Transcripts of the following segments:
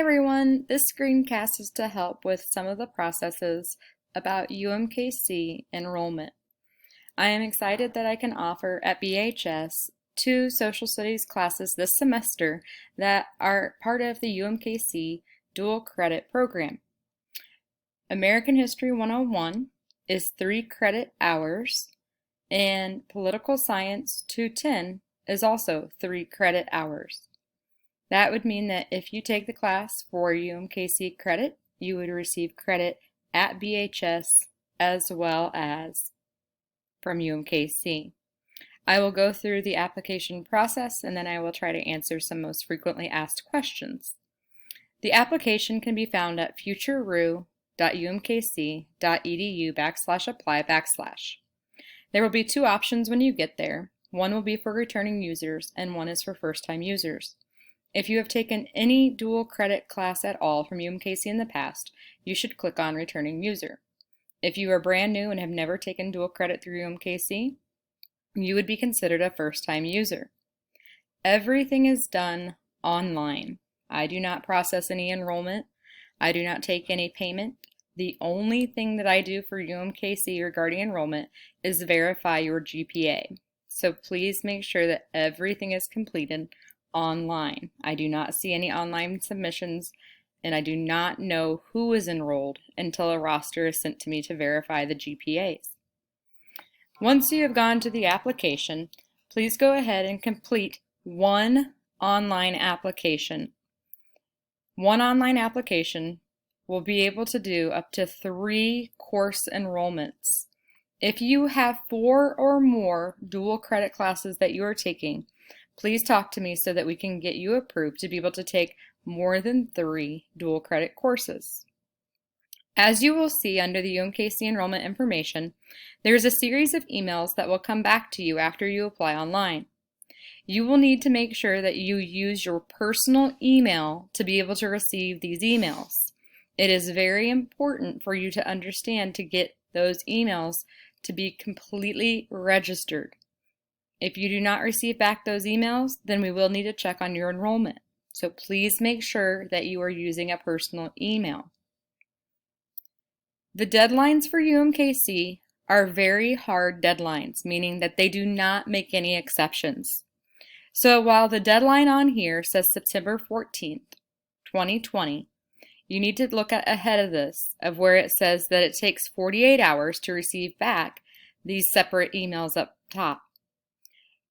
everyone, this screencast is to help with some of the processes about UMKC enrollment. I am excited that I can offer at BHS 2 social studies classes this semester that are part of the UMKC dual credit program. American History 101 is 3 credit hours, and Political Science 210 is also 3 credit hours. That would mean that if you take the class for UMKC credit, you would receive credit at BHS as well as from UMKC. I will go through the application process and then I will try to answer some most frequently asked questions. The application can be found at futureroo.umkc.edu/apply/. There will be 2 options when you get there. One will be for returning users and one is for first-time users. If you have taken any dual credit class at all from UMKC in the past, you should click on Returning User. If you are brand new and have never taken dual credit through UMKC, you would be considered a first-time user. Everything is done online. I do not process any enrollment. I do not take any payment. The only thing that I do for UMKC regarding enrollment is verify your GPA. So please make sure that everything is completed online. I do not see any online submissions, and I do not know who is enrolled until a roster is sent to me to verify the GPAs. Once you have gone to the application, please go ahead and complete one online application. One online application will be able to do up to 3 course enrollments. If you have 4 or more dual credit classes that you are taking, please talk to me so that we can get you approved to be able to take more than 3 dual credit courses. As you will see under the UMKC enrollment information, there is a series of emails that will come back to you after you apply online. You will need to make sure that you use your personal email to be able to receive these emails. It is very important for you to understand to get those emails to be completely registered. If you do not receive back those emails, then we will need to check on your enrollment. So please make sure that you are using a personal email. The deadlines for UMKC are very hard deadlines, meaning that they do not make any exceptions. So while the deadline on here says September 14th, 2020, you need to look ahead of this, of where it says that it takes 48 hours to receive back these separate emails up top.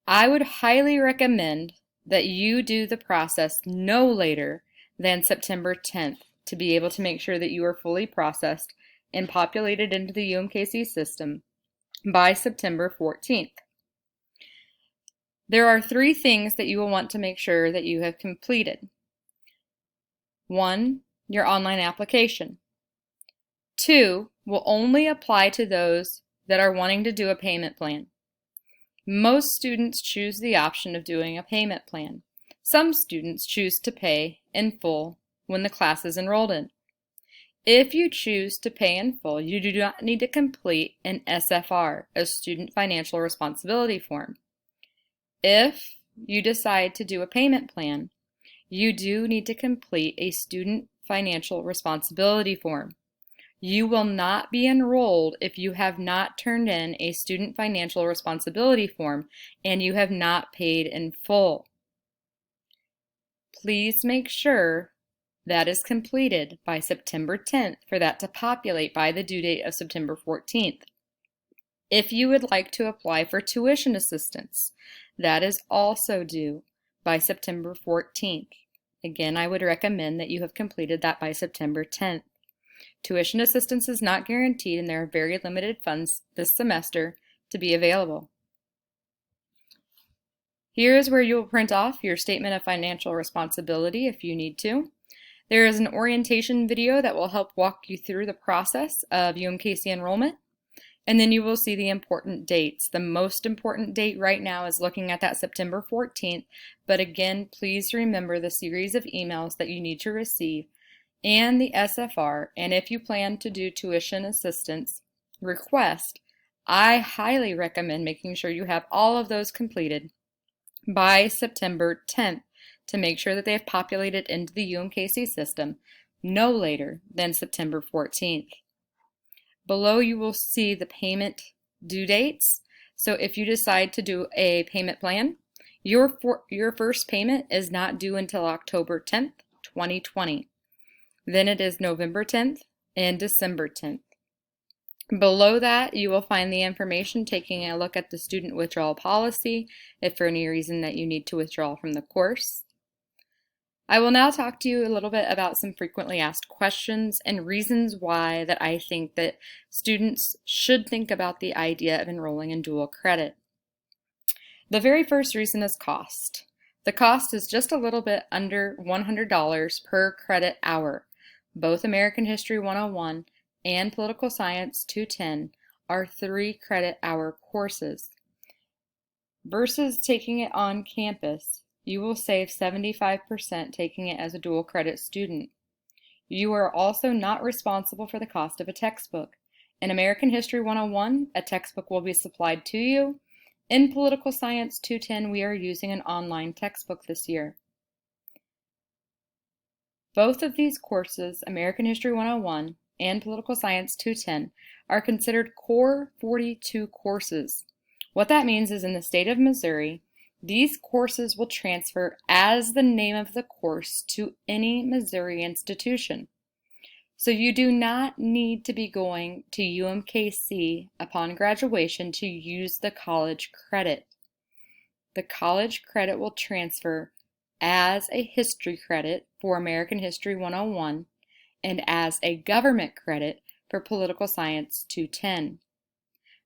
I would highly recommend that you do the process no later than September 10th to be able to make sure that you are fully processed and populated into the UMKC system by September 14th. There are 3 things that you will want to make sure that you have completed. 1, your online application. 2, will only apply to those that are wanting to do a payment plan. Most students choose the option of doing a payment plan. Some students choose to pay in full when the class is enrolled in. If you choose to pay in full, you do not need to complete an SFR, a Student Financial Responsibility Form. If you decide to do a payment plan, you do need to complete a Student Financial Responsibility Form. You will not be enrolled if you have not turned in a Student Financial Responsibility Form and you have not paid in full. Please make sure that is completed by September 10th for that to populate by the due date of September 14th. If you would like to apply for tuition assistance, that is also due by September 14th. Again, I would recommend that you have completed that by September 10th. Tuition assistance is not guaranteed and there are very limited funds this semester to be available. Here is where you will print off your statement of financial responsibility if you need to. There is an orientation video that will help walk you through the process of UMKC enrollment. And then you will see the important dates. The most important date right now is looking at that September 14th. But again, please remember the series of emails that you need to receive and the SFR, and if you plan to do tuition assistance request, I highly recommend making sure you have all of those completed by September 10th to make sure that they have populated into the UMKC system no later than September 14th. Below you will see the payment due dates. So if you decide to do a payment plan, your first payment is not due until October 10th, 2020. Then it is November 10th and December 10th. Below that, you will find the information taking a look at the student withdrawal policy if for any reason that you need to withdraw from the course. I will now talk to you a little bit about some frequently asked questions and reasons why that I think that students should think about the idea of enrolling in dual credit. The very first reason is cost. The cost is just a little bit under $100 per credit hour. Both American History 101 and Political Science 210 are 3 credit hour courses. Versus taking it on campus, you will save 75% taking it as a dual credit student. You are also not responsible for the cost of a textbook. In American History 101, a textbook will be supplied to you. In Political Science 210, we are using an online textbook this year. Both of these courses, American History 101 and Political Science 210, are considered Core 42 courses. What that means is in the state of Missouri, these courses will transfer as the name of the course to any Missouri institution. So you do not need to be going to UMKC upon graduation to use the college credit. The college credit will transfer as a history credit for American History 101 and as a government credit for Political Science 210.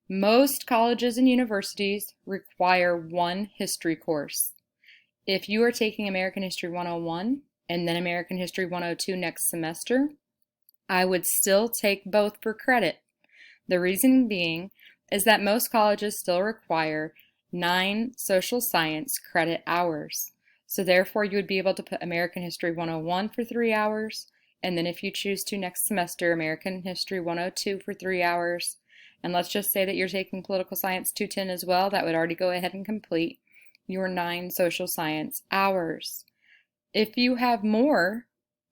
Most colleges and universities require one history course. If you are taking American History 101 and then American History 102 next semester, I would still take both for credit. The reason being is that most colleges still require 9 social science credit hours. So therefore you would be able to put American History 101 for 3 hours, and then if you choose to next semester, American History 102 for 3 hours. And let's just say that you're taking Political Science 210 as well, that would already go ahead and complete your 9 social science hours. If you have more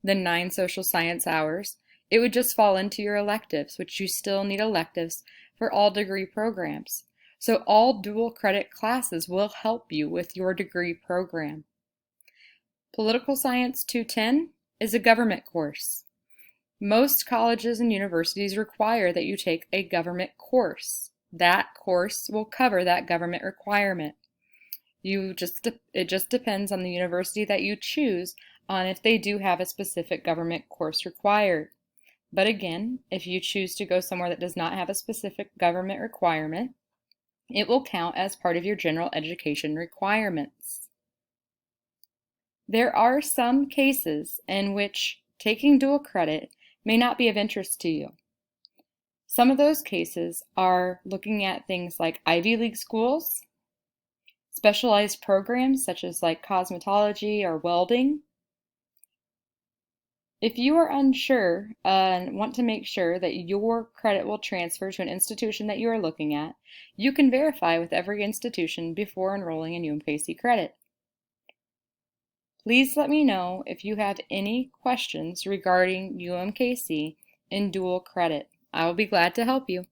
than 9 social science hours, it would just fall into your electives, which you still need electives for all degree programs. So all dual credit classes will help you with your degree program. Political Science 210 is a government course. Most colleges and universities require that you take a government course. That course will cover that government requirement. It just depends on the university that you choose on if they do have a specific government course required. But again, if you choose to go somewhere that does not have a specific government requirement, it will count as part of your general education requirements. There are some cases in which taking dual credit may not be of interest to you. Some of those cases are looking at things like Ivy League schools, specialized programs such as like cosmetology or welding. If you are unsure and want to make sure that your credit will transfer to an institution that you are looking at, you can verify with every institution before enrolling in UMKC credit. Please let me know if you have any questions regarding UMKC and dual credit. I will be glad to help you.